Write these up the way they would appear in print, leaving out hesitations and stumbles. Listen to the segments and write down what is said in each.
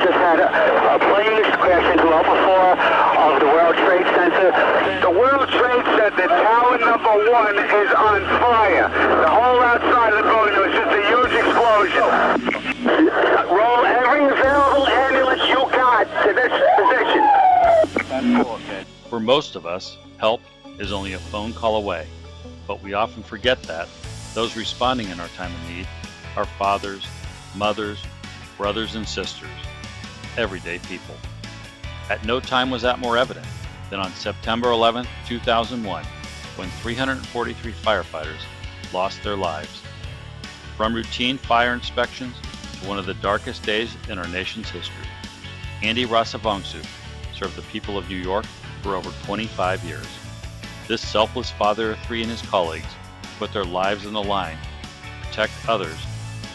just had a plane crash into upper floor of the World Trade Center. The World Trade Center, tower number 1, is on fire. The whole outside of the building was just a huge explosion. Roll every available ambulance you got to this position. For most of us, help is only a phone call away, but we often forget that those responding in our time of need are fathers, mothers, brothers and sisters, everyday people. At no time was that more evident than on September 11, 2001, when 343 firefighters lost their lives. From routine fire inspections to one of the darkest days in our nation's history, Andy Rasavongseuk served the people of New York for over 25 years. This selfless father of 3 and his colleagues put their lives on the line to protect others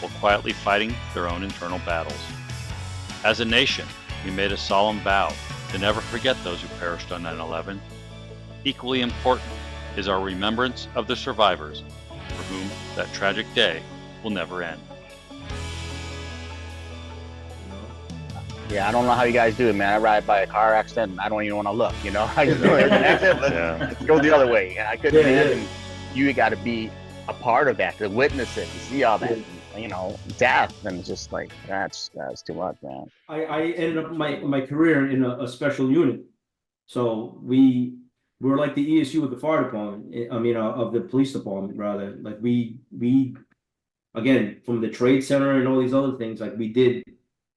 while quietly fighting their own internal battles. As a nation, we made a solemn vow to never forget those who perished on 9/11. Equally important is our remembrance of the survivors for whom that tragic day will never end. Yeah, I don't know how you guys do it, man. I ride by a car accident and I don't even want to look, you know? I just know there's an accident, let's go the other way. And I couldn't imagine you got to be a part of that, to witness it, to see all that, you know, death, and just like, that's too much, man. I ended up my career in a special unit. So we were like the ESU of the fire department, of the police department, rather. Like we again, from the trade center and all these other things, like we did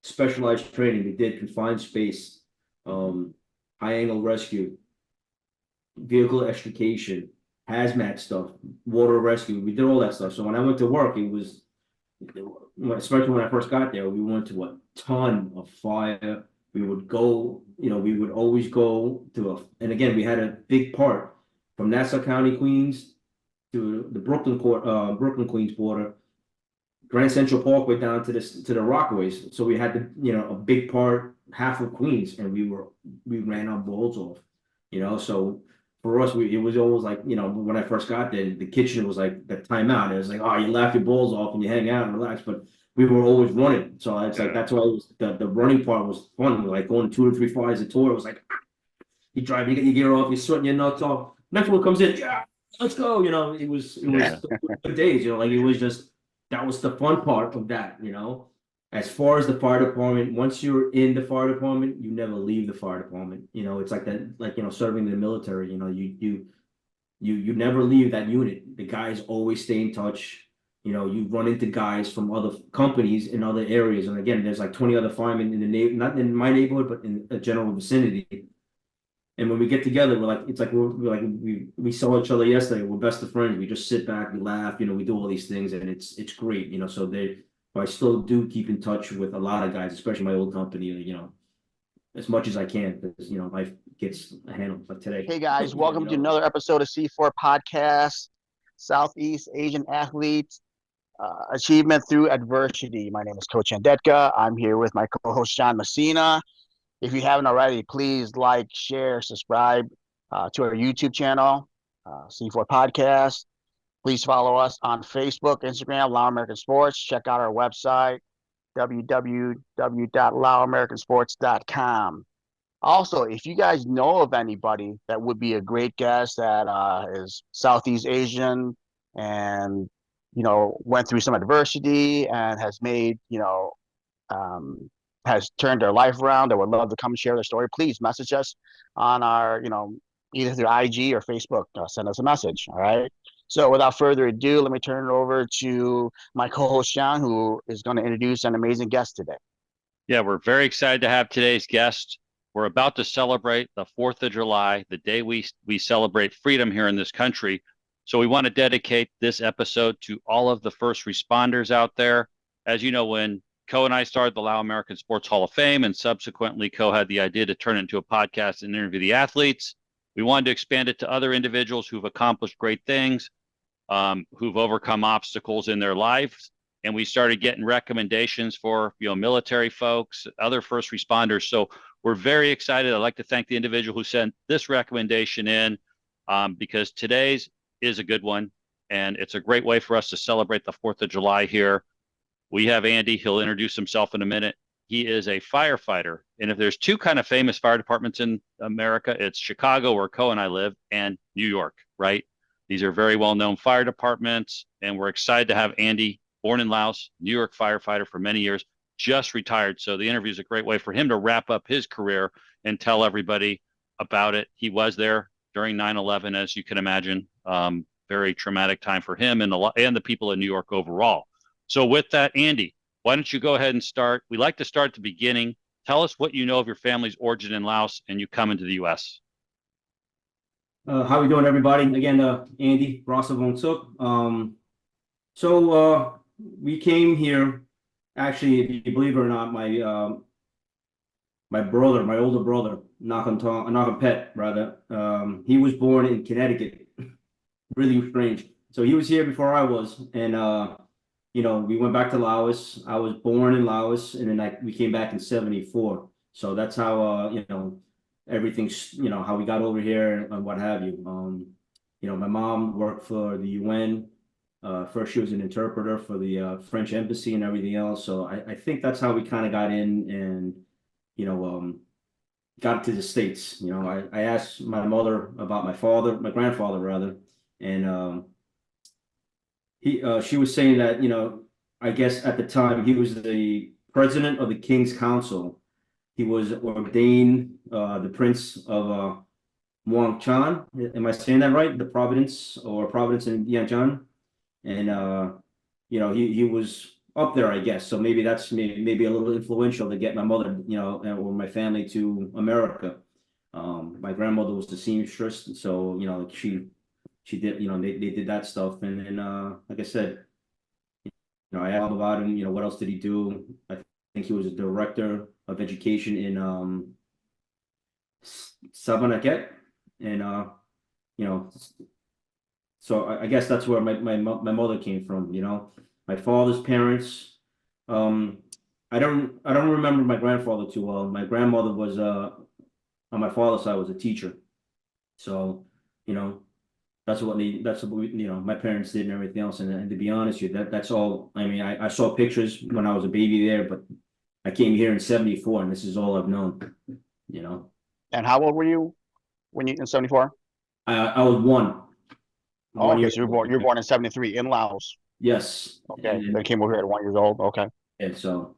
specialized training, we did confined space, high angle rescue, vehicle extrication, hazmat stuff, water rescue. We did all that stuff. So when I went to work, it was, especially when I first got there, we went to a ton of fire. We would go, we would always go to and again, we had a big part from Nassau County, Queens, to the Brooklyn Queens border, Grand Central Parkway down to the Rockaways. So we had a big part, half of Queens, and we ran our balls off, so for us, it was always like, when I first got there, the kitchen was like the timeout. It was like, oh, you laugh your balls off and you hang out and relax, but we were always running. So it's like, that's why the running part was fun. Like going 2 or 3 fires a tour. It was like, you drive, you get your gear off, you're sweating your nuts off. Next one comes in, yeah, let's go. It was good days, like it was just, that was the fun part of that, As far as the fire department, once you're in the fire department, you never leave the fire department. It's like that, like, serving in the military, you never leave that unit. The guys always stay in touch. You run into guys from other companies in other areas. And again, there's like 20 other firemen in the not in my neighborhood, but in a general vicinity. And when we get together, we're like, it's like we saw each other yesterday. We're best of friends. We just sit back, we laugh, we do all these things, and it's great, So I still do keep in touch with a lot of guys, especially my old company, as much as I can, because life gets a handle. But today, hey guys, welcome to another episode of C4 Podcast, Southeast Asian Athletes Achievement Through Adversity. My name is Coach Andetka. I'm here with my co-host Sean Messina. If you haven't already, please like, share, subscribe to our YouTube channel, C4 Podcast. Please follow us on Facebook, Instagram, Lao American Sports. Check out our website, www.laoamericansports.com. Also, if you guys know of anybody that would be a great guest that is Southeast Asian and, went through some adversity and has made, has turned their life around, that would love to come share their story, please message us on our, either through IG or Facebook. Send us a message, all right? So without further ado, let me turn it over to my co-host, Sean, who is going to introduce an amazing guest today. Yeah, we're very excited to have today's guest. We're about to celebrate the 4th of July, the day we celebrate freedom here in this country. So we want to dedicate this episode to all of the first responders out there. As you know, when Co and I started the Lao American Sports Hall of Fame, and subsequently Co had the idea to turn it into a podcast and interview the athletes, we wanted to expand it to other individuals who've accomplished great things, who've overcome obstacles in their lives. And we started getting recommendations for, military folks, other first responders. So we're very excited. I'd like to thank the individual who sent this recommendation in, because today's is a good one. And it's a great way for us to celebrate the 4th of July here. We have Andy. He'll introduce himself in a minute. he is a firefighter. And if there's two kind of famous fire departments in America, it's Chicago, where Co and I live, and New York, right? These are very well-known fire departments, and we're excited to have Andy, born in Laos, New York firefighter for many years, just retired. So the interview is a great way for him to wrap up his career and tell everybody about it. He was there during 9/11, as you can imagine. Very traumatic time for him and the people in New York overall. So with that, Andy, why don't you go ahead and start? We like to start at the beginning. Tell us what you know of your family's origin in Laos and you come into the U.S. How we doing, everybody? Again, Andy, Rasavongseuk. We came here. Actually, if you believe it or not, my brother, my older brother, Pet, rather, he was born in Connecticut. Really strange. So he was here before I was, and we went back to Laos. I was born in Laos, and then we came back in '74. So that's how everything's how we got over here and what have you. My mom worked for the UN. First, she was an interpreter for the French embassy and everything else. So I think that's how we kind of got in and got to the States. I asked my mother about my grandfather rather, and she was saying that I guess at the time he was the president of the King's Council. He was ordained the Prince of Muang Chan. Am I saying that right? The Providence in Yanjian. And he was up there, I guess. So maybe that's maybe a little influential to get my mother, or my family to America. My grandmother was the seamstress, so she did, they did that stuff. And then like I said, I asked about him, what else did he do? I think he was a director of education in Savanaket. And so I guess that's where my mother came from. My father's parents. I don't remember my grandfather too well. My grandmother was on my father's side was a teacher. So that's what my parents did and everything else. And to be honest with you, that's all. I mean, I saw pictures when I was a baby there, but I came here in '74, and this is all I've known. And how old were you when you in '74? I was one. Oh, okay, so you're born in '73 in Laos. Yes. Okay, then came over here at 1 year old. Okay. And so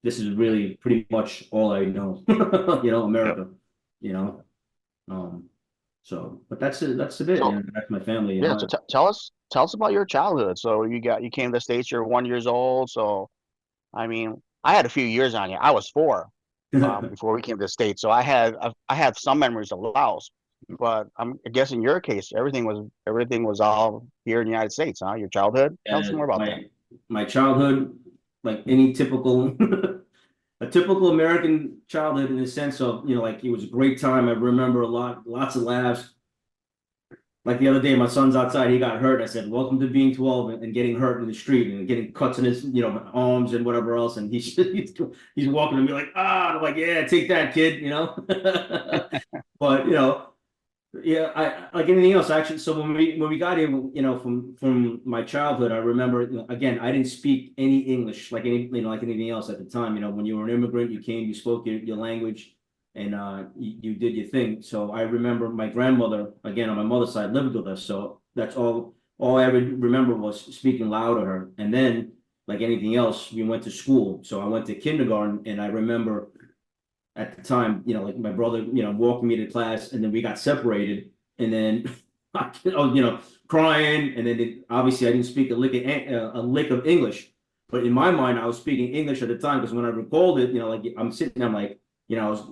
this is really pretty much all I know. America. But that's it. That's a bit. So, That's my family. yeah. So tell us about your childhood. So you came to the States. You're 1 year old. So I mean, I had a few years on you. I was 4 before we came to the States. So I had some memories of Laos. But I guess in your case, everything was all here in the United States, huh? Your childhood. Tell us more about that. My childhood, like any typical a typical American childhood, in the sense of like it was a great time. I remember lots of laughs. Like the other day, my son's outside. He got hurt. I said, "Welcome to being 12 and getting hurt in the street and getting cuts in his arms and whatever else." And he's walking to me like, I'm like, "Yeah, take that, kid," But yeah, I like anything else actually. So when we got here, from my childhood, I remember again, I didn't speak any English like anything else at the time. When you were an immigrant, you came, you spoke your language, and you did your thing. So I remember my grandmother, again on my mother's side, lived with us. So that's all I ever remember was speaking loud to her. And then like anything else, we went to school. So I went to kindergarten, and I remember at the time, like my brother, walking me to class, and then we got separated, and then I was, crying, and then obviously I didn't speak a lick of English, but in my mind I was speaking English at the time, because when I recalled it, like I'm sitting, I'm like, I was,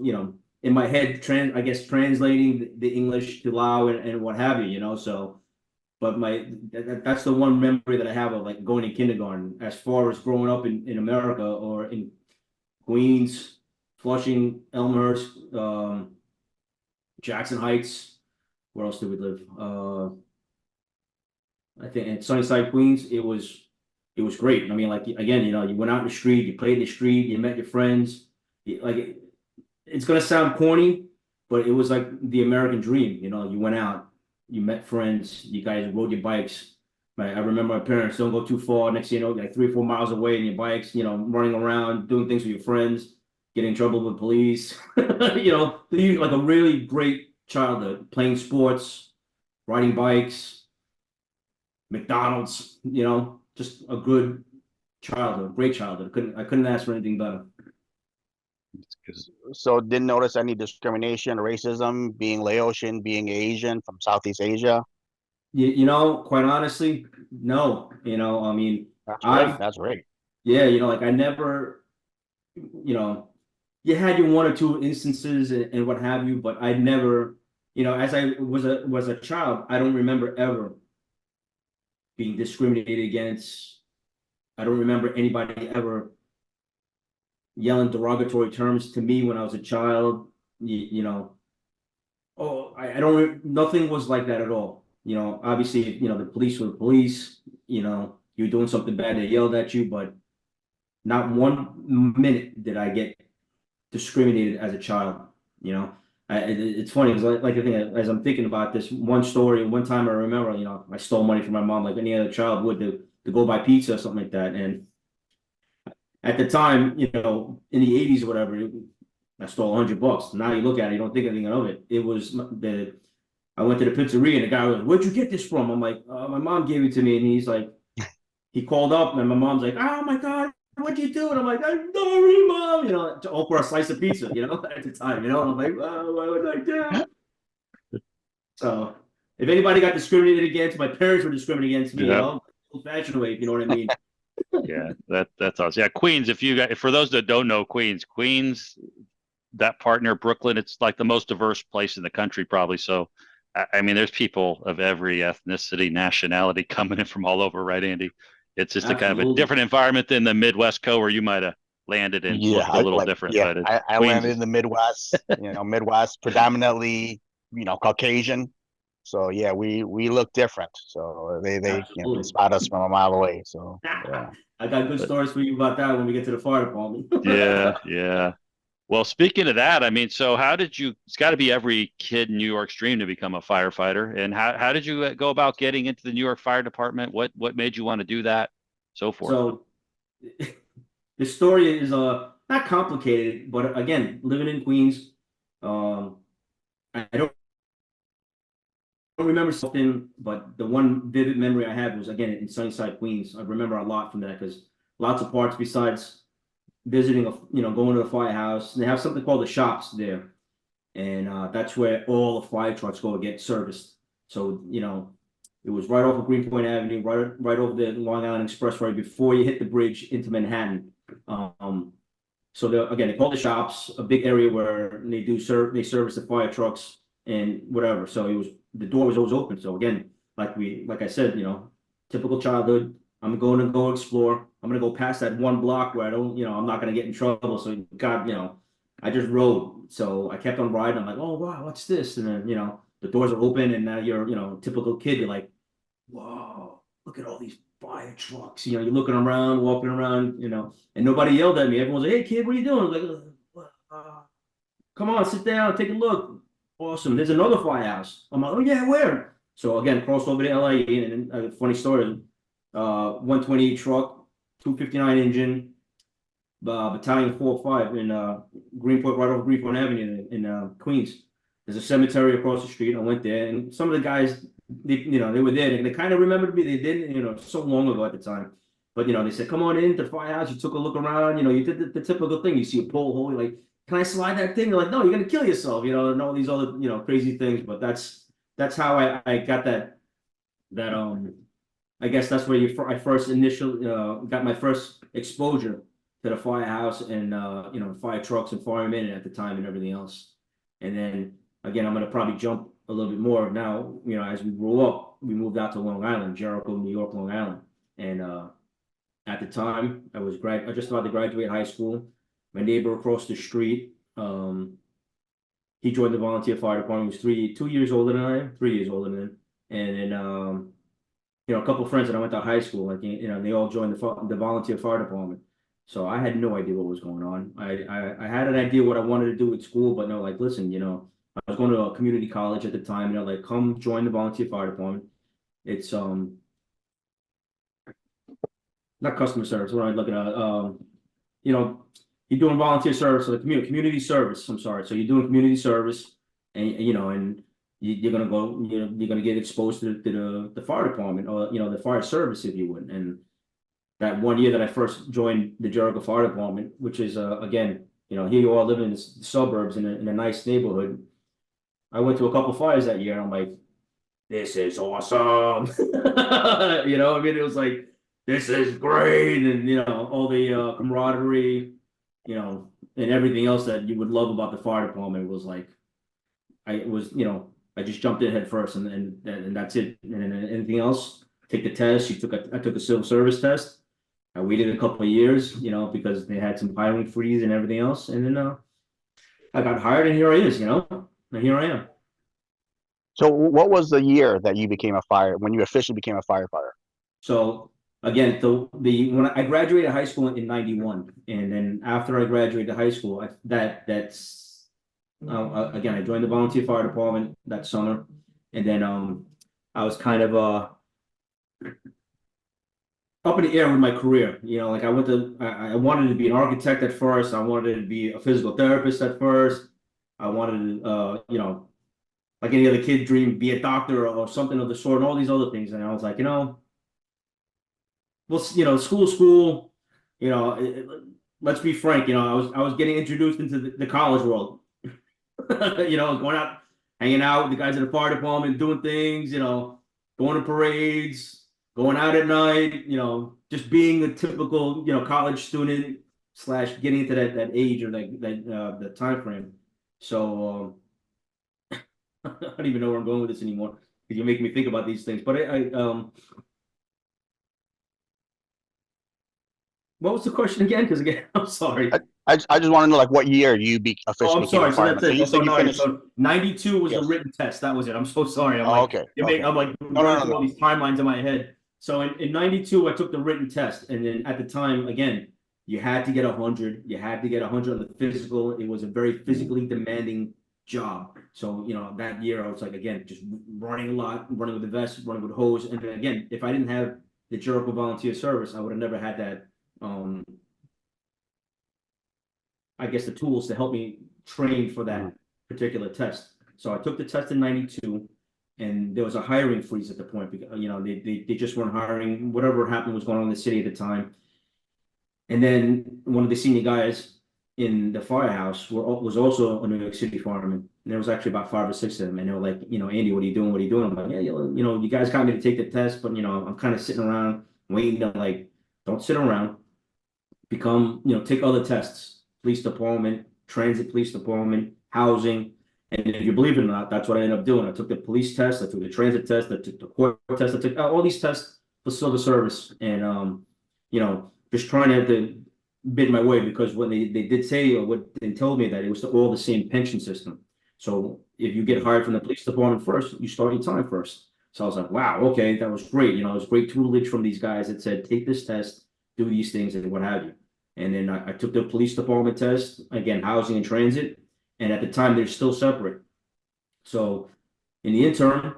in my head, translating the English to Lao and what have you, so. But that's the one memory that I have of like going to kindergarten. As far as growing up in America or in Queens, Flushing, Elmhurst, Jackson Heights. Where else did we live? I think in Sunnyside, Queens. It was great. I mean, like again, you went out in the street, you played in the street, you met your friends. It's gonna sound corny, but it was like the American dream. You went out, you met friends, you guys rode your bikes. I remember my parents, don't go too far. Next thing you know, like 3 or 4 miles away, and your bikes, running around, doing things with your friends. get in trouble with police. Like a really great childhood, playing sports, riding bikes, McDonald's, just a good childhood, great childhood. I couldn't ask for anything better. So didn't notice any discrimination, racism, being Laotian, being Asian from Southeast Asia. Quite honestly, no. I mean, That's great. I've That's great. yeah, like I never, you had your one or two instances and what have you, but I never, as I was a child, I don't remember ever being discriminated against. I don't remember anybody ever yelling derogatory terms to me when I was a child. Oh, I don't, nothing was like that at all. Obviously, the police were the police, you're doing something bad, they yelled at you, but not 1 minute did I get discriminated as a child. It's funny because like the thing as I'm thinking about this one story, one time I remember, I stole money from my mom like any other child would to go buy pizza or something like that. And at the time, in the 80s or whatever, I stole $100. Now you look at it, you don't think anything of it. It was I went to the pizzeria and the guy was like, "Where'd you get this from?" I'm like, "My mom gave it to me." And he's like, he called up and my mom's like, "Oh my God, what'd you do?" And I'm like, "I'm sorry, Mom," to offer a slice of pizza, at the time, and I'm like, "Oh, what would I do?" So if anybody got discriminated against, my parents were discriminated against me, Yep. old fashioned way, if you know what I mean. Yeah, that's awesome. Yeah, Queens. If you got, for those that don't know Queens, that part near Brooklyn, it's like the most diverse place in the country, probably. So, I mean, there's people of every ethnicity, nationality coming in from all over, right, Andy? It's just a kind of a Absolutely. different environment than the Midwest Co, where you might have landed and Yeah, looked a little different. But I Queens landed is, in the Midwest, Midwest predominantly, Caucasian. So yeah, we look different. So they can Absolutely. spot us from a mile away. So yeah. I got good but stories for you about that when we get to the fire department. yeah, yeah. Well, speaking of that, I mean, so how did you? It's got to be every kid in New York's dream to become a firefighter. And how did you go about getting into the New York Fire Department? What made you want to do that? So forth. So the story is not complicated, but again, living in Queens, um, I don't remember something, but the one vivid memory I have was again in Sunnyside, Queens. I remember a lot from that because lots of parts besides visiting, going to the firehouse. They have something called the shops there, and that's where all the fire trucks go to get serviced. So it was right off of Greenpoint Avenue, right over the Long Island Expressway before you hit the bridge into Manhattan. Um, so again, they call the shops a big area where they service the fire trucks and whatever. So the door was always open. So again, like I said, typical childhood. I'm going to go explore. I'm gonna go past that one block where I don't, I'm not gonna get in trouble. So God, I just rode. So I kept on riding. I'm like, oh wow, what's this? And then the doors are open, and now you're typical kid. You're like, whoa, look at all these fire trucks. You're looking around, walking around, and nobody yelled at me. Everyone's like, hey kid, what are you doing? I'm like, come on, sit down, take a look. Awesome. There's another firehouse. I'm like, oh yeah, where? So again, crossed over to LA, and a funny story. 128 truck, 259 engine, battalion 405 in Greenpoint, right off Greenpoint Avenue in Queens. There's a cemetery across the street. I went there, and some of the guys, they were there. They kind of remembered me. They didn't, so long ago at the time. But they said, "Come on in to the firehouse." You took a look around. You did the typical thing. You see a pole hole, you're like, "Can I slide that thing?" You're like, "No, you're gonna kill yourself." And all these other crazy things. But that's how I got that I guess that's where I first initially got my first exposure to the firehouse and fire trucks and firemen at the time and everything else. And then again, I'm gonna probably jump a little bit more now. As we grew up, we moved out to Long Island, Jericho, New York, Long Island, and at the time I just about to graduate high school. My neighbor across the street, he joined the volunteer fire department. He was 2 years older than I am, 3 years older than him, and then a couple of friends that I went to high school, like, they all joined the volunteer fire department. So I had no idea what was going on. I had an idea what I wanted to do at school, but no, like, listen, I was going to a community college at the time, like, come join the volunteer fire department. It's not customer service. What am I looking at? You know, you're doing volunteer service, so the community service. I'm sorry. So you're doing community service, and and you're gonna go, you're gonna get exposed to the fire department, or the fire service, if you would. And that one year that I first joined the Jericho Fire Department, which is again, here you are living in the suburbs in a nice neighborhood. I went to a couple fires that year, and I'm like, this is awesome. I mean, it was like, this is great, and all the camaraderie, and everything else that you would love about the fire department was like, I just jumped in head first, and that's it. And then anything else, take the test. I took a civil service test. I waited a couple of years, because they had some hiring freeze and everything else, and then I got hired, and here I is, and here I am. So what was the year that you became when you officially became a firefighter? So again, when I graduated high school in '91, and then after I graduated high school, that's again, I joined the volunteer fire department that summer, and then I was kind of up in the air with my career. Like I wanted to be an architect at first. I wanted to be a physical therapist at first. I wanted to, like any other kid dream, be a doctor or something of the sort, and all these other things. And I was like, well, school, let's be frank, I was getting introduced into the college world. Going out, hanging out with the guys in the fire department, doing things, going to parades, going out at night, just being a typical, college student / getting into that age, or that time frame. So I don't even know where I'm going with this anymore, because you make me think about these things. But what was the question again? Because again, I'm sorry. I just want to know, like, what year you officially I'm sorry. became a fireman. So that's it. You said you finished. So 92 was the Yes. written test. That was it. I'm so sorry. Okay. I'm like running through all these timelines in my head. So in 92, I took the written test. And then at the time, again, you had to get 100. You had to get 100 on the physical. It was a very physically demanding job. So, that year I was like, again, just running a lot, running with the vest, running with hose. And then again, if I didn't have the Jericho volunteer service, I would have never had that, I guess, the tools to help me train for that particular test. So I took the test in 92, and there was a hiring freeze at the point, because, they just weren't hiring. Whatever happened was going on in the city at the time. And then one of the senior guys in the firehouse was also a New York City fireman. And there was actually about 5 or 6 of them. And they were like, Andy, what are you doing? What are you doing? I'm like, yeah, you guys got me to take the test, but, I'm kind of sitting around waiting to, like, don't sit around. Take other tests. Police department, transit police department, housing. And if you believe it or not, that's what I ended up doing. I took the police test, I took the transit test, I took the court test, I took all these tests for civil service. And, just trying to bid my way, because when they did say, or what they told me, that it was all the same pension system. So if you get hired from the police department first, you start your time first. So I was like, wow, okay, that was great. It was great tutelage from these guys that said, take this test, do these things, and what have you. And then I took the police department test, again, housing and transit. And at the time, they're still separate. So in the interim,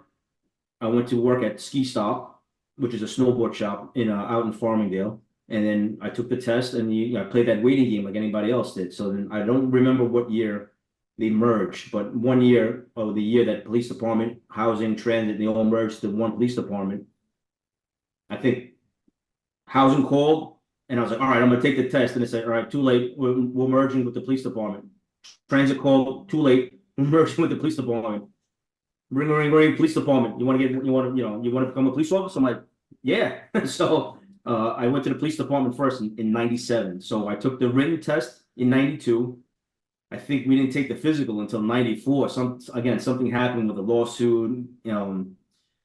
I went to work at Ski Stop, which is a snowboard shop out in Farmingdale. And then I took the test, and I played that waiting game like anybody else did. So then I don't remember what year they merged, but one year, the year that police department, housing, transit, they all merged to one police department. I think housing called, and I was like, all right, I'm gonna take the test. And they said, all right, too late. We're merging with the police department. Transit called, too late. We're merging with the police department. Ring, police department. You want to become a police officer? I'm like, yeah. So I went to the police department first in 97. So I took the written test in 92. I think we didn't take the physical until 94. Something happened with a lawsuit,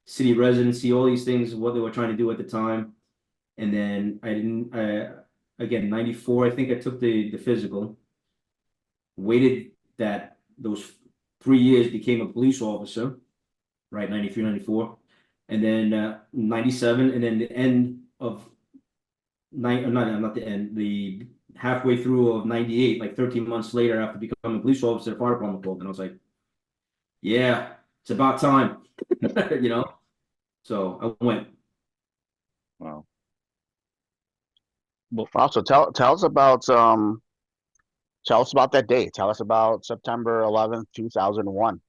city residency, all these things, what they were trying to do at the time. And then again, 94, I think I took the physical, waited those 3 years, became a police officer, right? 93, 94. And then 97, and then the end of not the end, the halfway through of 98, like 13 months later, after becoming a police officer, fire department called, and I was like, yeah, it's about time, So I went. Wow. Wow. So tell us about tell us about that day. Tell us about September 11th, 2001.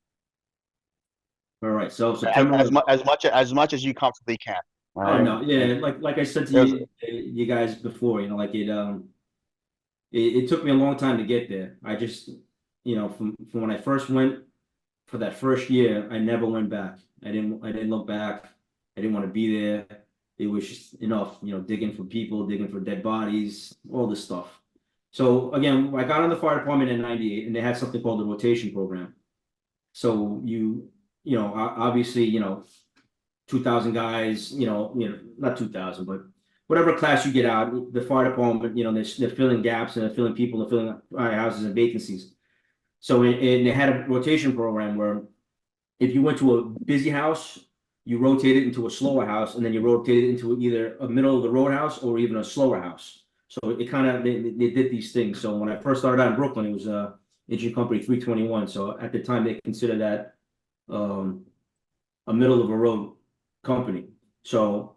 All right, so As, September. as much as you comfortably can. All Oh right. no, yeah, like I said to It was, you guys before, like it took me a long time to get there. I just, from when I first went for that first year, I never went back. I didn't look back. I didn't want to be there. It was just enough, digging for people, digging for dead bodies, all this stuff. So again, I got on the fire department in '98, and they had something called the rotation program. So obviously, 2,000 guys, not 2,000, but whatever class you get out, the fire department, they're filling gaps and they're filling people, they're filling firehouses and vacancies. So and they had a rotation program where if you went to a busy house, you rotated into a slower house, and then you rotated into either a middle of the road house or even a slower house. So it kind of they did these things. So when I first started out in Brooklyn, it was Engine Company 321. So at the time they considered that a middle of a road company. So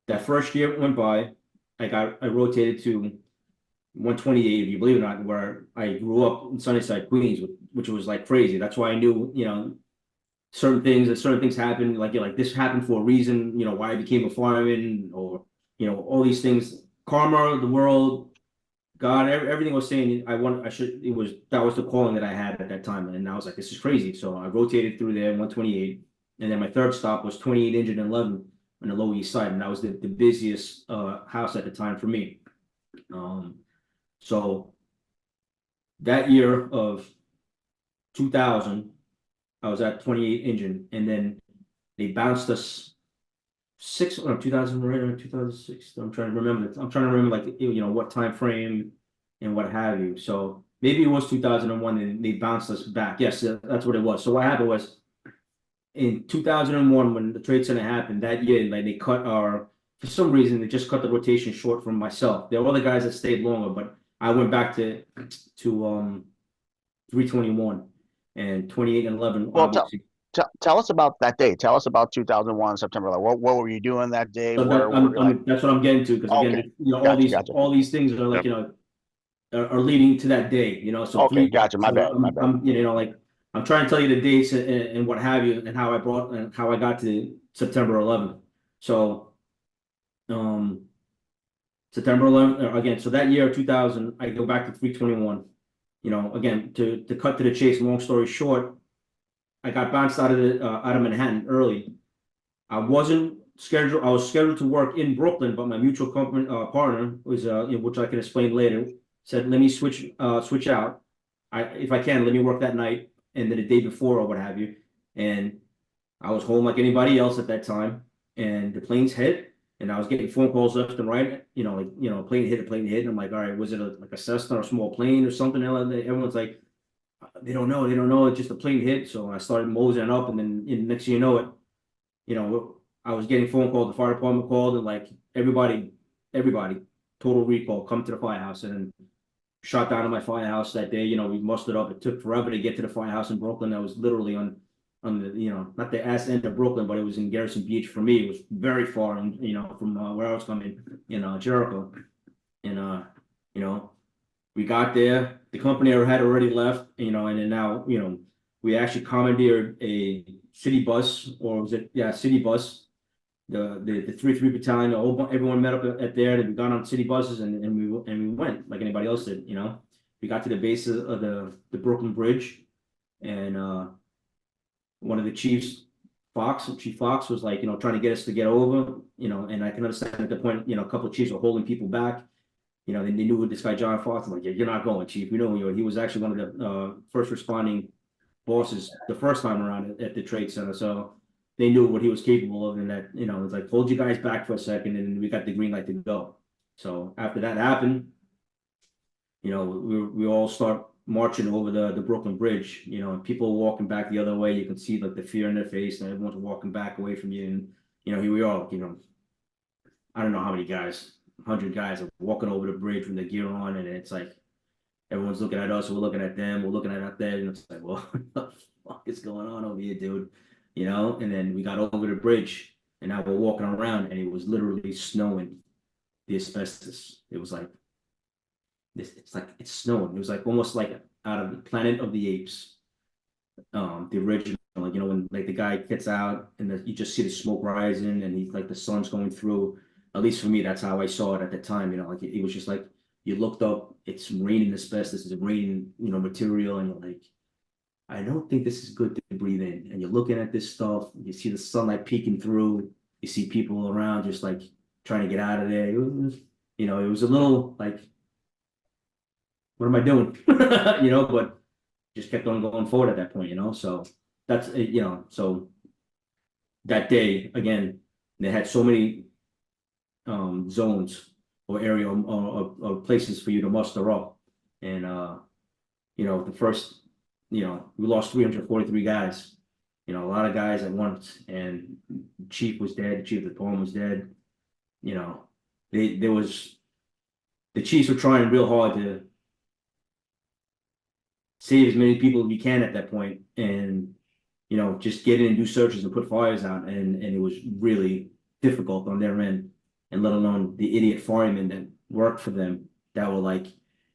that first year went by, I rotated to 128, if you believe it or not, where I grew up in Sunnyside, Queens, which was like crazy. That's why I knew, certain things happen, like this happened for a reason, why I became a fireman, or all these things. Karma, the world, God, everything was saying that was the calling that I had at that time. And I was like, this is crazy. So I rotated through there, 128. And then my third stop was 28 Engine 11 on the Lower East Side. And that was the busiest house at the time for me. So that year of 2000, I was at 28 Engine, and then they bounced us 2000, right around 2006. I'm trying to remember. Like, what time frame and what have you. So maybe it was 2001, and they bounced us back. Yes, that's what it was. So what happened was in 2001, when the trade center happened that year, like they for some reason, they just cut the rotation short for myself. There were other guys that stayed longer, but I went back to 321 and 28 and 11, well, obviously. tell us about that day. Tell us about 2001, September 11th. What were you doing that day? So Where were like, that's what I'm getting to, because okay, again, gotcha. all these things are like, Yep. are leading to that day, so Okay, gotcha. My bad. like I'm trying to tell you the dates and what have you, and how I got to September 11th. So September 11th again. So that year 2000, I go back to 321. Again, to cut to the chase. Long story short, I got bounced out of Manhattan early. I wasn't scheduled. I was scheduled to work in Brooklyn, but my mutual company partner was, which I can explain later, said, "Let me switch out. If I can, let me work that night and then the day before or what have you." And I was home like anybody else at that time, and the planes hit, and I was getting phone calls left and right. Plane hit, a plane hit, and I'm like, all right, was it like a Cessna or a small plane or something? Everyone's like, they don't know. It's just a plane hit. So I started moseying up, and then next thing you know it, I was getting phone calls. The fire department called, and like everybody, total recall, come to the firehouse, and shot down in my firehouse that day. We mustered up. It took forever to get to the firehouse in Brooklyn. That was literally on the, not the ass end of Brooklyn, but it was in Garrison Beach for me. It was very far, and from where I was coming, Jericho, and we got there. The company had already left, and then now, we actually commandeered a city bus, or was it, yeah, city bus. The 3-3 battalion, everyone met up at there, and we got on city buses, and we went like anybody else did. We got to the base of the Brooklyn Bridge, and one of the chiefs, Chief Fox, was like, trying to get us to get over, and I can understand at the point, a couple of chiefs were holding people back. They knew this guy John Fox. I'm like, yeah, you're not going, Chief. We know you. He was actually one of the first responding bosses the first time around at the trade center. So they knew what he was capable of, and that, it's like, hold you guys back for a second, and we got the green light to go. So after that happened, we all start marching over the Brooklyn Bridge, and people walking back the other way. You can see like the fear in their face, and everyone's walking back away from you. And here we are, I don't know how many guys, 100 guys are walking over the bridge with their gear on, and it's like everyone's looking at us, we're looking at them, we're looking at them, and it's like, well, what the fuck is going on over here, dude? And then we got over the bridge, and now we're walking around, and it was literally snowing the asbestos. It was like it's like it's snowing. It was like almost like out of the Planet of the Apes, the original. Like when like the guy gets out and you just see the smoke rising and he's like the sun's going through. At least for me, that's how I saw it at the time. Like it was just like you looked up, it's raining asbestos, it's raining material, and you're like, I don't think this is good to breathe in. And you're looking at this stuff, you see the sunlight peeking through, you see people around just like trying to get out of there. It was a little like, what am I doing? But just kept on going forward at that point, So that's so that day again, they had so many zones or area or places for you to muster up. And the first, we lost 343 guys, a lot of guys at once, and chief was dead, the chief of the department was dead. The chiefs were trying real hard to save as many people as we can at that point, and just get in and do searches and put fires out, and it was really difficult on their end, and let alone the idiot firemen that worked for them that were like,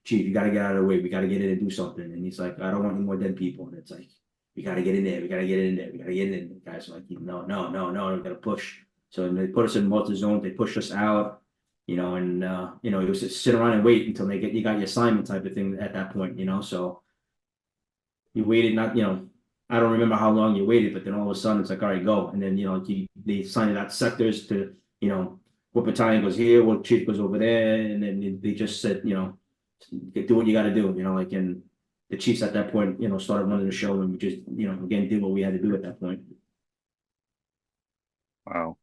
chief, you got to get out of the way, we got to get in and do something. And he's like, I don't want any more dead people. And it's like, we got to get in there, we got to get in there, we got to get in there. And the guys are like, no, we got to push. So they put us in multi zones, they pushed us out, and it was just sit around and wait until you got your assignment type of thing at that point, So you waited, not, I don't remember how long you waited, but then all of a sudden it's like, all right, go. And then, they signed out sectors to, what battalion goes here, what chief goes over there. And then they just said, do what you got to do, and the chiefs at that point, started running the show, and we just, again, did what we had to do at that point. Wow.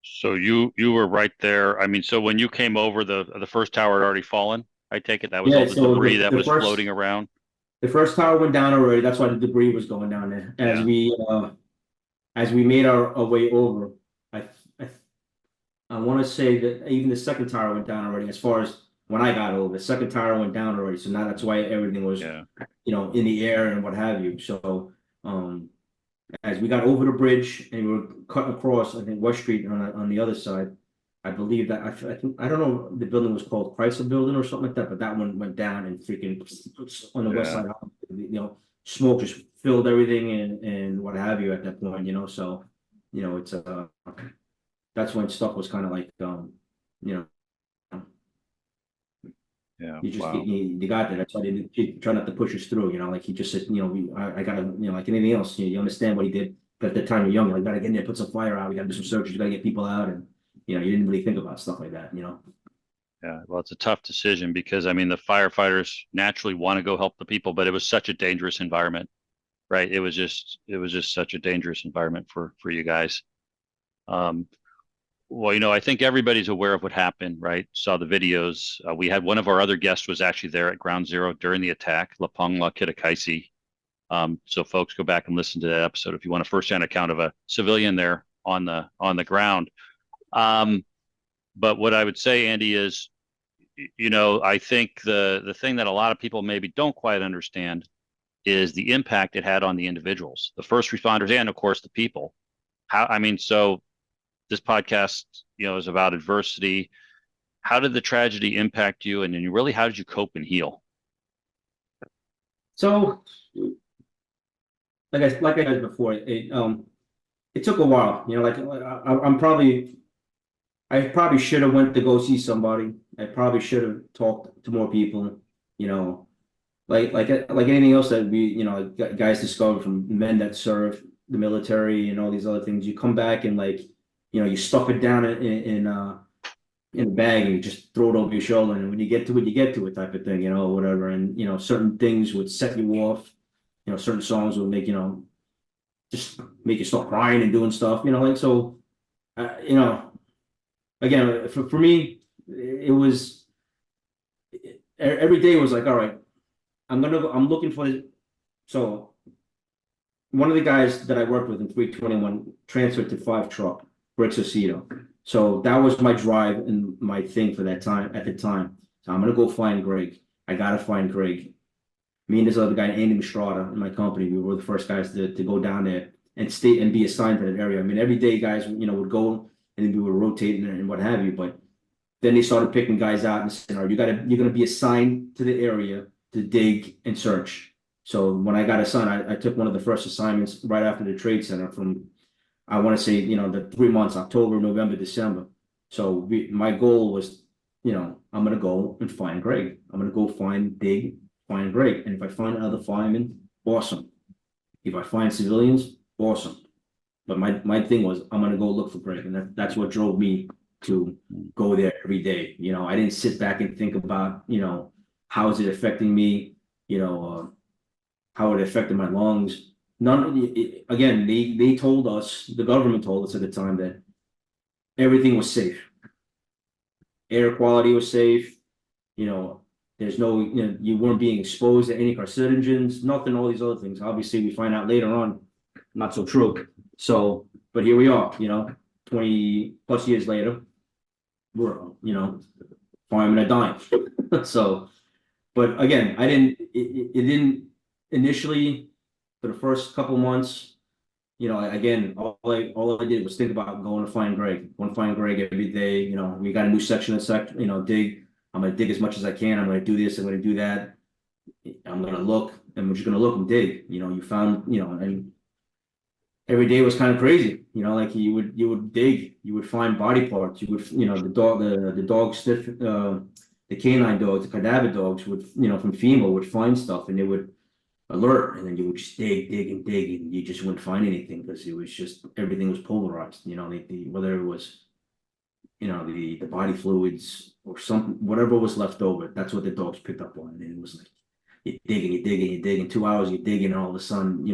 So you were right there. I mean, so when you came over, the first tower had already fallen. I take it that was all the debris that was floating around. The first tower went down already. That's why the debris was going down there. As we made our way over, I want to say that even the second tower went down already. As far as when I got over, the second tower went down already. So now that's why everything was, in the air and what have you. So, as we got over the bridge and we were cutting across, I think West Street on the other side, I believe that I don't know, the building was called Chrysler Building or something like that, but that one went down and freaking on the west side, smoke just filled everything and what have you at that point, So, it's that's when stuff was kind of like, Yeah. you just you got there. That's why they didn't try not to push us through. Like he just said, I gotta, like anything else, you understand what he did. But at the time you're young, you gotta get in there, put some fire out. We gotta do some searches. You gotta get people out, and you didn't really think about stuff like that. Yeah. Well, it's a tough decision because I mean the firefighters naturally want to go help the people, but it was such a dangerous environment, right? It was just such a dangerous environment for you guys. Well, I think everybody's aware of what happened, right? Saw the videos. We had one of our other guests was actually there at Ground Zero during the attack, Lapongla Kitakaisi. So folks, go back and listen to that episode if you want a first-hand account of a civilian there on the ground. But what I would say, Andy, is, I think the thing that a lot of people maybe don't quite understand is the impact it had on the individuals, the first responders, and of course the people. So this podcast, is about adversity. How did the tragedy impact you? And then really, how did you cope and heal? So, like I said before, it took a while. I probably should have went to go see somebody. I probably should have talked to more people. Like anything else that we, guys discovered from men that serve the military and all these other things. You come back and you stuff it down in a bag and you just throw it over your shoulder, and when you get to it type of thing, whatever. And certain things would set you off. Certain songs would make just make you start crying and doing stuff. So. Again, for me, it was every day was like, all right, I'm looking for this. So one of the guys that I worked with in 321 transferred to 5 truck, Bricks Aceto. So that was my drive and my thing for that time at the time. So I'm gonna go find Greg. I gotta find Greg. Me and this other guy, Andy Mistrada, in my company, we were the first guys to go down there and stay and be assigned to that area. I mean, every day guys, would go and we were rotating and what have you. But then they started picking guys out and saying, "All right, you're gonna be assigned to the area to dig and search." So when I got assigned, I took one of the first assignments right after the trade center from, I want to say, the 3 months, October, November, December. So my goal was, I'm gonna go and find Greg. I'm gonna go dig, find Greg, and if I find other firemen, awesome. If I find civilians, awesome. But my thing was, I'm gonna go look for Greg, and that's what drove me to go there every day. I didn't sit back and think about, how is it affecting me, how it affected my lungs. Again, they told us, the government told us at the time that everything was safe. Air quality was safe, there's no, you weren't being exposed to any carcinogens, nothing, all these other things. Obviously, we find out later on, not so true. So, but here we are, 20 plus years later, we're, firemen are dying. So, but again, it didn't initially, for the first couple months, again, all I did was think about going to find Greg, every day. We got a new section of dig. I'm gonna dig as much as I can. I'm gonna do this. I'm gonna do that. I'm gonna look, and we're just gonna look and dig. You found, and every day was kind of crazy. Like you would dig, you would find body parts. You would, the dog sniff, the canine dogs, the cadaver dogs would, from FEMA would find stuff, and they would alert, and then you would just dig and dig, and you just wouldn't find anything because it was just everything was pulverized. Whether it was, the body fluids or something, whatever was left over, that's what the dogs picked up on. And it was like you dig, in 2 hours you're digging, and all of a sudden,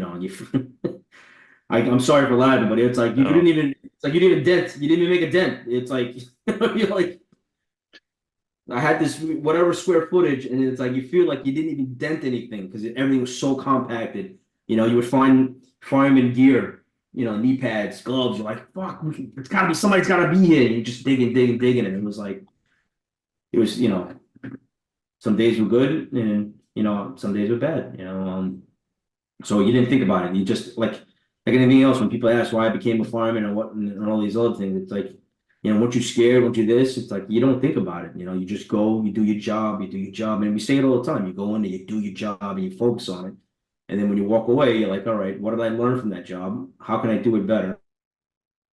I'm sorry for laughing, but it's like you didn't even, it's like you didn't even make a dent. It's like you're like, I had this whatever square footage, and it's like you feel like you didn't even dent anything because everything was so compacted. You would find fireman gear, knee pads, gloves. You're like, fuck, it's gotta be, somebody's gotta be here. And you just digging, and it was like, some days were good, and some days were bad. So you didn't think about it. You just like anything else. When people ask why I became a fireman and what and all these other things, it's like, once you're scared, once you're this, it's like you don't think about it. You just go, you do your job, and we say it all the time. You go in and you do your job and you focus on it. And then when you walk away, you're like, all right, what did I learn from that job? How can I do it better?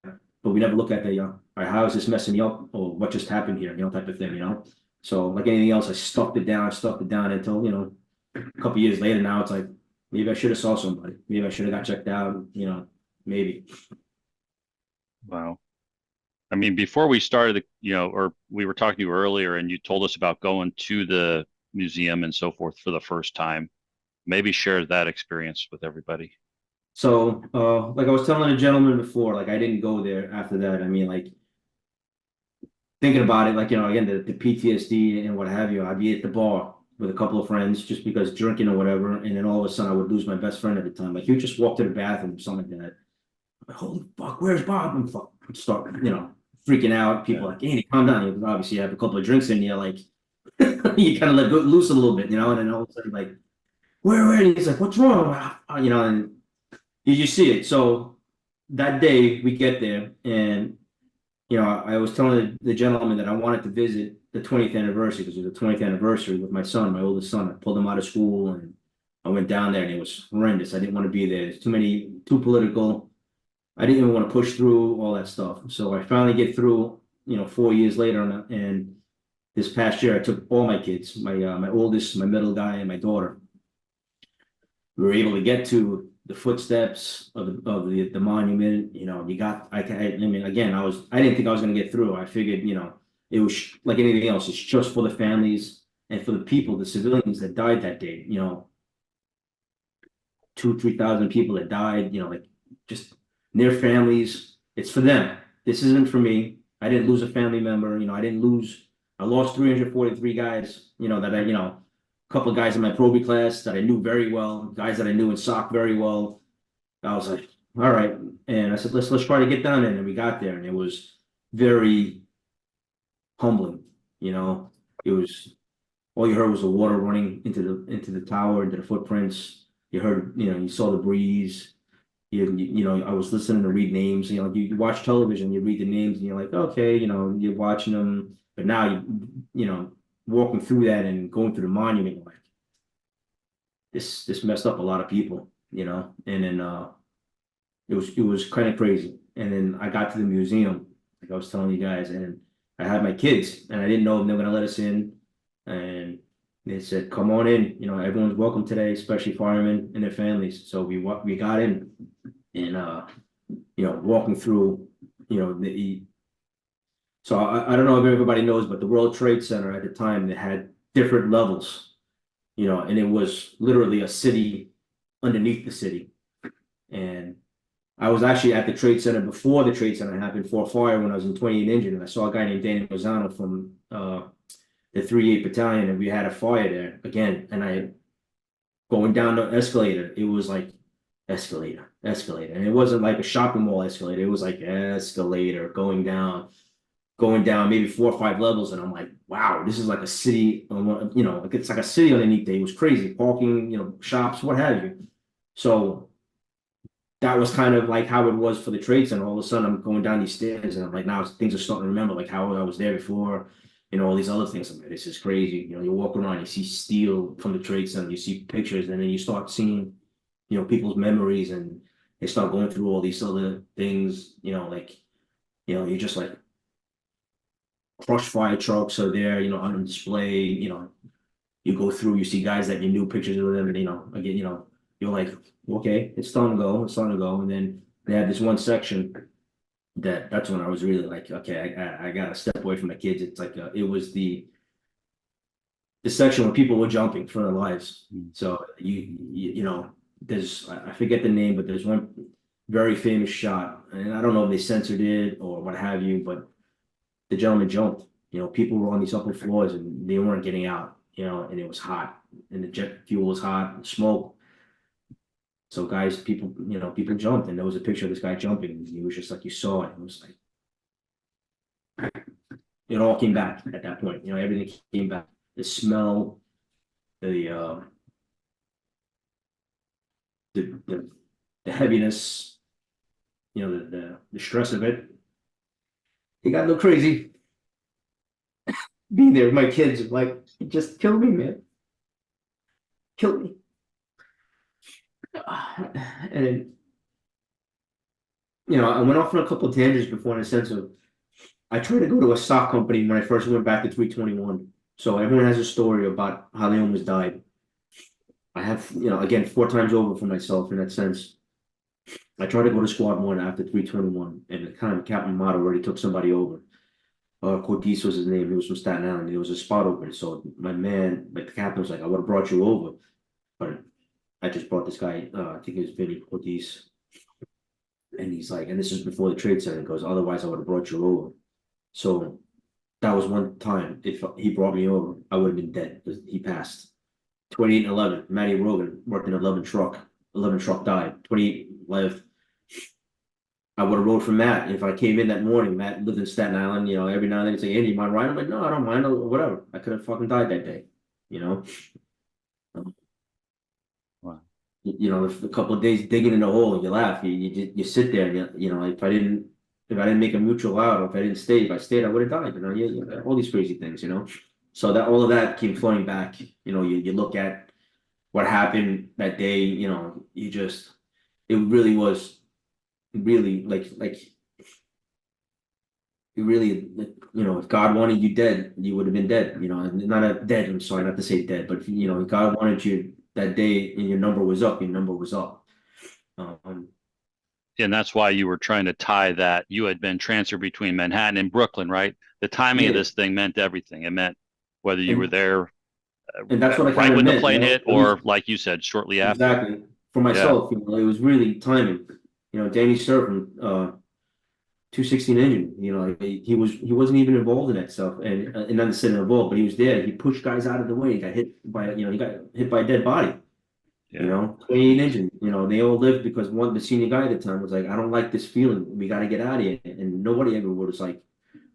But we never look at the, all right, how is this messing me up, or what just happened here, type of thing, So like anything else, I stuffed it down until, a couple years later now, it's like, maybe I should have saw somebody. Maybe I should have got checked out, maybe. Wow. I mean, before we started, or we were talking to you earlier, and you told us about going to the museum and so forth for the first time. Maybe share that experience with everybody. So, like I was telling a gentleman before, like I didn't go there after that. I mean, like thinking about it, like, again, the PTSD and what have you, I'd be at the bar with a couple of friends just because drinking or whatever. And then all of a sudden I would lose my best friend at the time. Like he would just walk to the bathroom or something like that. Like, holy fuck, where's Bob? And fuck, start, freaking out. People like, hey, calm down. Obviously you have a couple of drinks in you, like you kind of let loose a little bit, and then all of a sudden like, where? And he's like, what's wrong? And you see it. So that day we get there, and I was telling the gentleman that I wanted to visit the 20th anniversary because it was the 20th anniversary with my son, my oldest son. I pulled him out of school and I went down there, and it was horrendous. I didn't want to be there. It's too political. I didn't even want to push through all that stuff. So I finally get through, 4 years later, and this past year I took all my kids, my oldest, my middle guy, and my daughter. We were able to get to the footsteps of the monument. I mean, again, I didn't think I was going to get through. I figured, it was like anything else. It's just for the families and for the people, the civilians that died that day. 2,000-3,000 people that died. Like just their families. It's for them. This isn't for me. I didn't lose a family member. I lost 343 guys. That a couple of guys in my probie class that I knew very well, guys that I knew in SOC very well. I was like, all right. And I said, let's try to get down there. And we got there, and it was very humbling. It was, all you heard was the water running into the tower, into the footprints. You heard, you saw the breeze. I was listening to read names. You watch television, you read the names, and you're like, okay, you're watching them. But now, walking through that and going through the monument, like this messed up a lot of people, and then it was kind of crazy. And then I got to the museum, like I was telling you guys, and I had my kids, and I didn't know if they were gonna let us in, and they said, "Come on in, everyone's welcome today, especially firemen and their families." So we got in, and walking through, the so I don't know if everybody knows, but the World Trade Center at the time, they had different levels, and it was literally a city underneath the city. And I was actually at the Trade Center before the Trade Center happened for a fire when I was in 28 Engine, and I saw a guy named Danny Lozano from the 38 Battalion, and we had a fire there again. And I going down the escalator, it was like escalator, and it wasn't like a shopping mall escalator. It was like escalator going down maybe 4 or 5 levels, and I'm like, wow, this is like a city. Like it's like a city underneath there. It was crazy, parking, shops, what have you. So that was kind of like how it was for the trade center. All of a sudden, I'm going down these stairs, and I'm like, now things are starting to remember, like how I was there before, all these other things. I'm like, this is crazy. You walk around, you see steel from the trade center, you see pictures, and then you start seeing, people's memories, and they start going through all these other things. You're just like crushed fire trucks are there, on display. You go through, you see guys that you knew pictures of them, and again, you're like, okay, it's time to go, and then they had this one section that's when I was really like, okay, I gotta step away from the kids. It's like it was the section where people were jumping for their lives. So there's I forget the name, but there's one very famous shot, and I don't know if they censored it or what have you, but the gentleman jumped. People were on these upper floors and they weren't getting out. And it was hot, and the jet fuel was hot, and smoke. So people jumped, and there was a picture of this guy jumping. And he was just like, you saw it. It was like, it all came back at that point. Everything came back. The smell, the heaviness, the stress of it. It got a little crazy. Being there with my kids, like, just kill me, man. Kill me. And I went off on a couple of tangents before, in a sense of, I tried to go to a stock company when I first went back to 321. So everyone has a story about how they almost died. I have, again, 4 times over for myself in that sense. I tried to go to squad 1 after 321, and the kind of Captain Motto already took somebody over. Cordis was his name. He was from Staten Island. There was a spot open. So my man, like the captain, was like, I would have brought you over, but I just brought this guy. I think it was Vinny Cordis, and he's like, and this is before the trade center. He goes, otherwise I would have brought you over. So that was one time. If he brought me over, I would have been dead because he passed. 28 and 11. Matty Rogan worked in 11 truck. 11 truck died. 28 left. I would have rode for Matt. If I came in that morning, Matt lived in Staten Island, every now and then he'd say, Andy, you mind riding? I'm like, no, I don't mind, or whatever. I could have fucking died that day, Wow. A couple of days digging in the hole, you laugh, you sit there, and if I didn't make a mutual out, or if I didn't stay, if I stayed, I would have died, all these crazy things, So that all of that came flowing back, you look at what happened that day, it really was really like it really, if God wanted you dead, you would have been dead, not a dead, I'm sorry, not to say dead, but if God wanted you that day and your number was up, And that's why you were trying to tie that. You had been transferred between Manhattan and Brooklyn, right? The timing of this thing meant everything. It meant whether you were there and that's what I right kind of when the meant, plane hit, or like you said, shortly after. Exactly. For myself, it was really timing. Danny Surf, 216 Engine, he wasn't even involved in that stuff, and not saying involved, but he was there. He pushed guys out of the way. He got hit by a dead body. 28 Engine, they all lived because the senior guy at the time was like, I don't like this feeling. We got to get out of here. And nobody ever was like,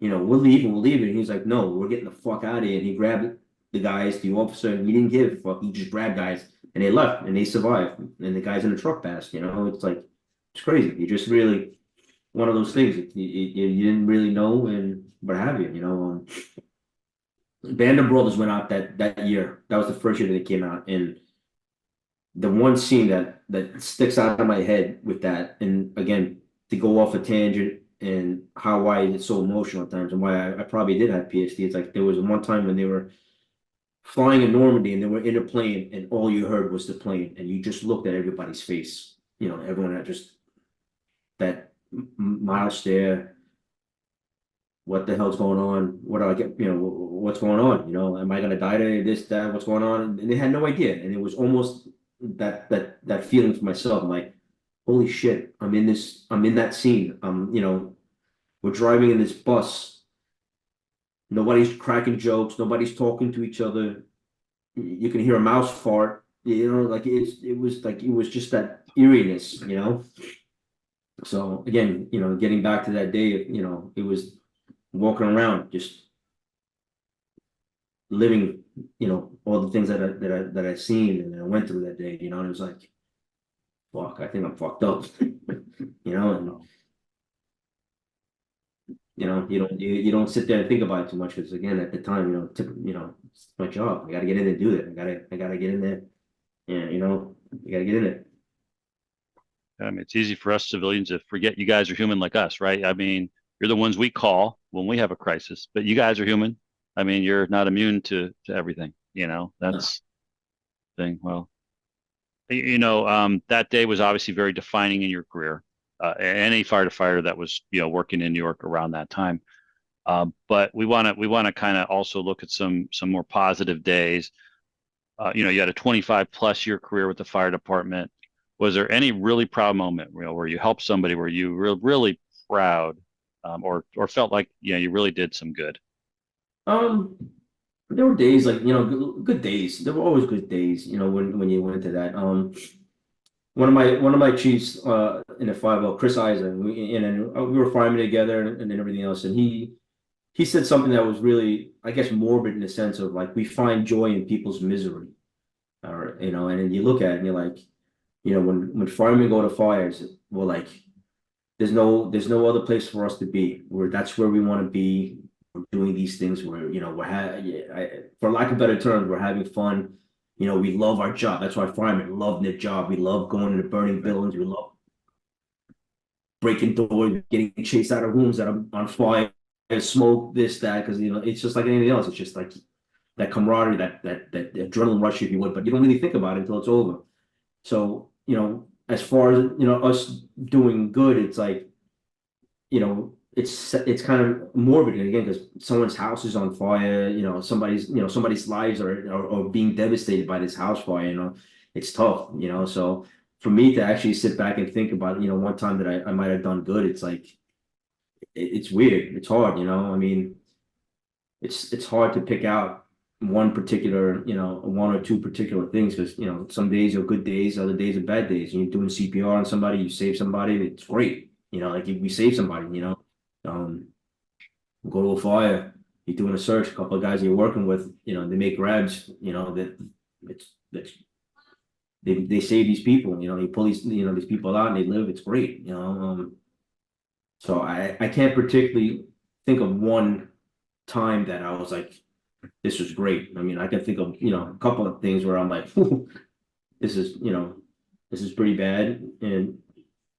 we're leaving. And he's like, no, we're getting the fuck out of here. And he grabbed the guys, the officer, and he didn't give a fuck. He just grabbed guys, and they left, and they survived. And the guys in the truck passed. It's like, it's crazy. You just really, one of those things. You didn't really know, and what have you. Band of Brothers went out that year. That was the first year that it came out, and the one scene that sticks out of my head with that, and again, to go off a tangent and how why it's so emotional at times and why I probably did have PhD. It's like there was one time when they were flying in Normandy and they were in a plane and all you heard was the plane and you just looked at everybody's face. You know, everyone had just that mild stare. What the hell's going on? What do I get? You know, what's going on? You know, am I gonna die today? This, that, what's going on? And they had no idea. And it was almost that feeling for myself. I'm like, holy shit, I'm in this, I'm in that scene. You know, we're driving in this bus. Nobody's cracking jokes, nobody's talking to each other. You can hear a mouse fart, you know, like it was just that eeriness, you know. So again, you know, getting back to that day, you know, it was walking around, just living, you know, all the things that I seen and I went through that day, you know, and it was like, fuck, I think I'm fucked up, you know, and you know, you don't sit there and think about it too much because again, at the time, you know, it's my job. I got to get in and do that. I gotta get in there, and you know, you got to get in it. I mean, it's easy for us civilians to forget you guys are human like us, right? I mean, you're the ones we call when we have a crisis, but you guys are human. I mean, you're not immune to everything, you know, No. that's the thing. Well, that day was obviously very defining in your career. Any firefighter that was, working in New York around that time. But we want to kind of also look at some more positive days. You had a 25 plus year career with the fire department. Was there any really proud moment, where you helped somebody, where you were really proud, or felt like you really did some good? Um, there were days like good days. There were always good days. You know when you went to that. One of my chiefs in the 5 Chris Eisen, we were firemen together and then everything else, and he said something that was really, I guess, morbid in the sense of like we find joy in people's misery. Or and then you look at it and you're like, when firemen go to fires, well, like there's no other place for us to be. That's where we want to be. We're doing these things where for lack of better terms, we're having fun. We love our job. That's why firemen love their job. We love going into burning buildings. We love breaking doors, getting chased out of rooms that are on fire, smoke, this, that, because it's just like anything else. It's just like that camaraderie, that adrenaline rush, if you would, but you don't really think about it until it's over. So, as far as us doing good, it's like, it's kind of morbid again because someone's house is on fire, somebody's lives are being devastated by this house fire, it's tough, so for me to actually sit back and think about, one time that I might have done good, it's like it's weird, it's hard, I mean, it's hard to pick out one particular, one or two particular things because some days are good days, other days are bad days. You're doing CPR on somebody, you save somebody, it's great. Like if we save somebody, go to a fire, you're doing a search, a couple of guys you're working with, they make grabs, that that's they save these people, they pull these people out and they live, it's great, so I can't particularly think of one time that I was like, this was great. I mean, I can think of, a couple of things where I'm like, this is, this is pretty bad and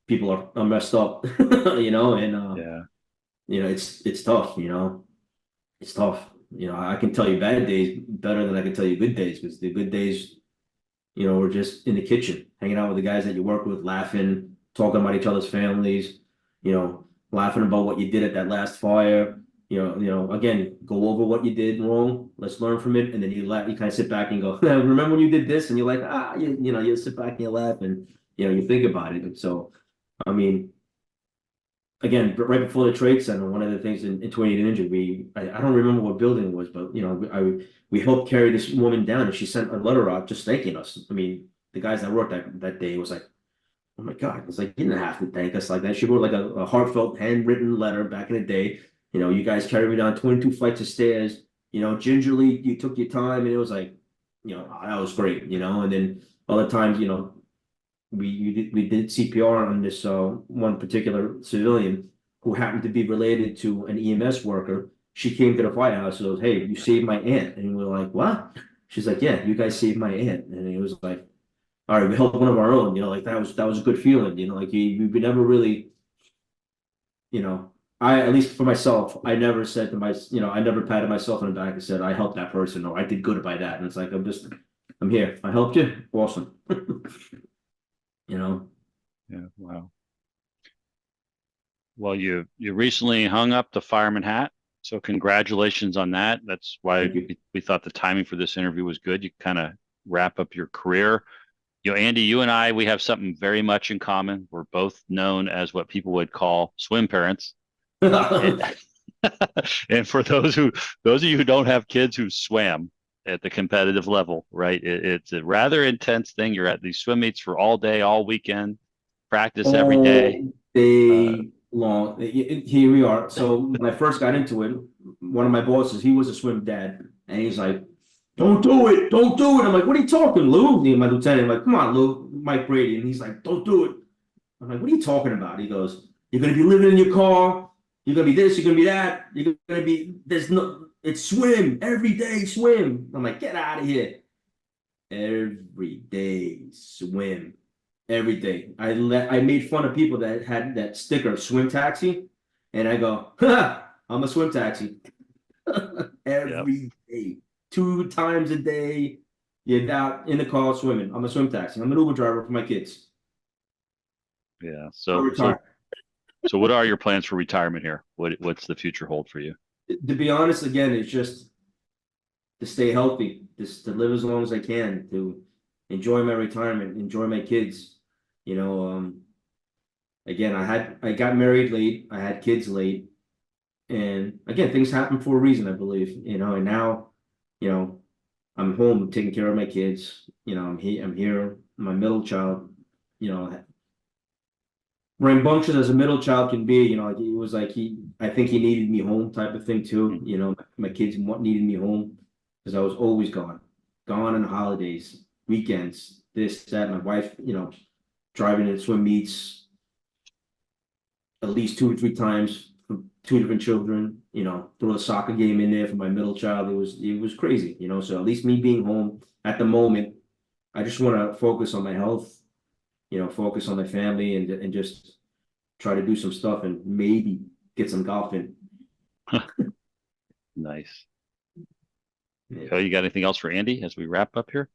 people are messed up, and Yeah. it's tough, it's tough. I can tell you bad days better than I can tell you good days because the good days, we're just in the kitchen, hanging out with the guys that you work with, laughing, talking about each other's families, laughing about what you did at that last fire. Again, go over what you did wrong. Let's learn from it, and then you laugh. You kind of sit back and go, "Remember when you did this?" And you're like, you sit back and you laugh, and you think about it. And so, I mean, again, right before the trade center, one of the things in 28 Ninja, I don't remember what building it was, but we helped carry this woman down, and she sent a letter out just thanking us. I mean, the guys that worked that day was like, oh my God, it's like you didn't have to thank us like that. She wrote like a heartfelt handwritten letter back in the day. You guys carried me down 22 flights of stairs. Gingerly, you took your time, and it was like, that was great. And then other times, we did CPR on this one particular civilian who happened to be related to an EMS worker she came to the firehouse and goes, "Hey, you saved my aunt." And we were like, "What?" She's like, "Yeah, you guys saved my aunt." And it was like, "All right, we helped one of our own." Like that was a good feeling. Like we never really, I, at least for myself, I never said to I never patted myself on the back and said I helped that person or I did good by that. And it's like I'm here. I helped you. Awesome. Yeah. Wow. Well, you recently hung up the fireman hat, so congratulations on that. That's why Thank you. we thought the timing for this interview was good. You kind of wrap up your career. Andy, you and I, we have something very much in common. We're both known as what people would call swim parents. And, and for those of you who don't have kids who swam at the competitive level, right? It's a rather intense thing. You're at these swim meets for all day, all weekend, practice every day. All day long. Here we are. So when I first got into it, one of my bosses, he was a swim dad, and he's like, "Don't do it, don't do it." I'm like, "What are you talking, Lou?" My lieutenant, I'm like, "Come on, Lou, Mike Brady," and he's like, "Don't do it." I'm like, "What are you talking about?" He goes, "You're gonna be living in your car. You're gonna be this. You're gonna be that. You're gonna be there's no. It's swim every day. Swim." I'm like, "Get out of here." Every day swim. Every day. I made fun of people that had that sticker swim taxi, and I go, I'm a swim taxi. Yep. Every day, 2 times a day, you're out in the car swimming. I'm a swim taxi. I'm an Uber driver for my kids. Yeah. I retire. So what are your plans for retirement here? What's the future hold for you? To be honest, again, it's just to stay healthy, just to live as long as I can, to enjoy my retirement, enjoy my kids. You know, again, I got married late, I had kids late, and again, things happen for a reason, I believe. And now, you know, I'm home taking care of my kids. I'm here, my middle child, you know, rambunctious as a middle child can be, like it was like I think he needed me home type of thing too. Mhm. My kids needed me home because I was always gone on the holidays, weekends, this, that. My wife, driving to swim meets at least 2 or 3 times for 2 different children, throw a soccer game in there for my middle child. It was crazy, so at least me being home at the moment, I just want to focus on my health, focus on my family and just try to do some stuff and maybe get some golf in. Nice. Yeah. So you got anything else for Andy as we wrap up here?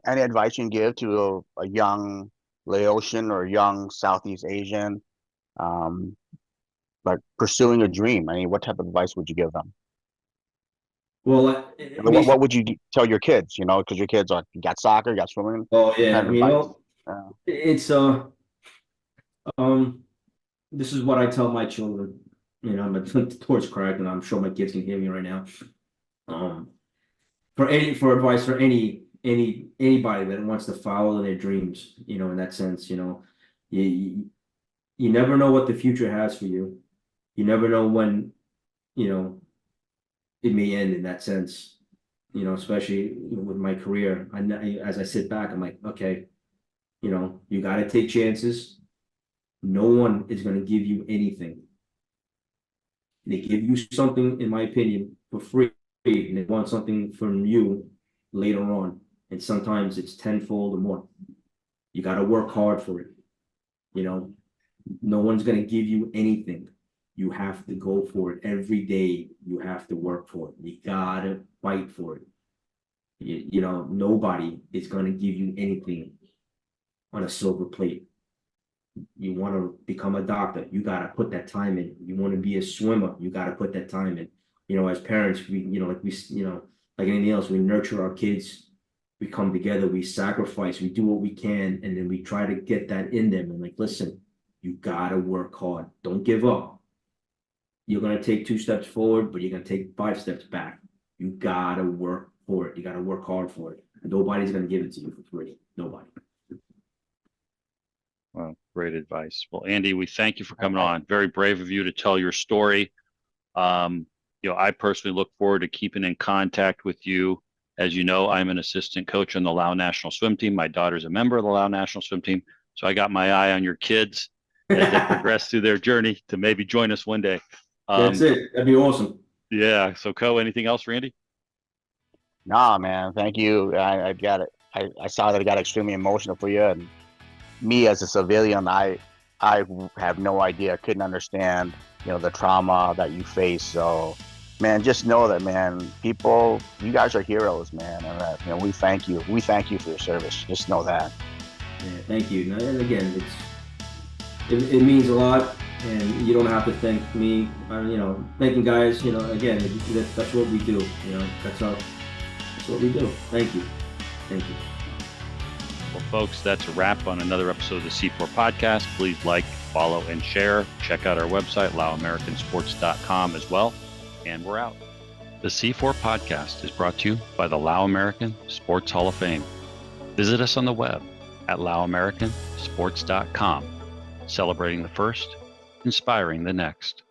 Any advice you can give to a young Laotian or young Southeast Asian, um, like pursuing a dream? I mean, what type of advice would you give them? Well, What would you tell your kids? Because your kids are, you got soccer, you got swimming. oh What yeah, kind of advice? Uh, it's um, this is what I tell my children. I'm a torch cracked, and I'm sure my kids can hear me right now. Um, for advice for anybody that wants to follow their dreams, in that sense, you you never know what the future has for you. You never know when, you know, it may end in that sense. Especially with my career. As I sit back, I'm like, okay, you got to take chances. No one is going to give you anything. They give you something, in my opinion, for free, and they want something from you later on. And sometimes it's tenfold or more. You got to work hard for it. No one's going to give you anything. You have to go for it every day. You have to work for it. You got to fight for it. Nobody is going to give you anything on a silver plate. You want to become a doctor, you got to put that time in. You want to be a swimmer, you got to put that time in. As parents, like anything else, we nurture our kids. We come together, we sacrifice, we do what we can, and then we try to get that in them. And like, listen, you got to work hard. Don't give up. You're going to take 2 steps forward, but you're going to take 5 steps back. You got to work for it. You got to work hard for it. And nobody's going to give it to you for free. Nobody. Well, great advice. Well, Andy, we thank you for coming on. Very brave of you to tell your story. I personally look forward to keeping in contact with you. As you know, I'm an assistant coach on the Lao National Swim Team. My daughter's a member of the Lao National Swim Team. So I got my eye on your kids as they progress through their journey to maybe join us one day. That's it. That'd be awesome. Yeah. So, anything else, Randy? Nah, man, thank you. I got it. I saw that it got extremely emotional for you, and me as a civilian, I have no idea, couldn't understand, the trauma that you face. So, man, just know that, man, people, you guys are heroes, man, and that, we thank you. We thank you for your service. Just know that. Yeah, thank you. And again, it means a lot, and you don't have to thank me. Thanking guys. Again, that's what we do. That's what we do. Thank you. Thank you. Well, folks, that's a wrap on another episode of the C4 Podcast. Please like, follow, and share. Check out our website, LaoAmericanSports.com as well. And we're out. The C4 Podcast is brought to you by the Lao American Sports Hall of Fame. Visit us on the web at LaoAmericanSports.com. Celebrating the first, inspiring the next.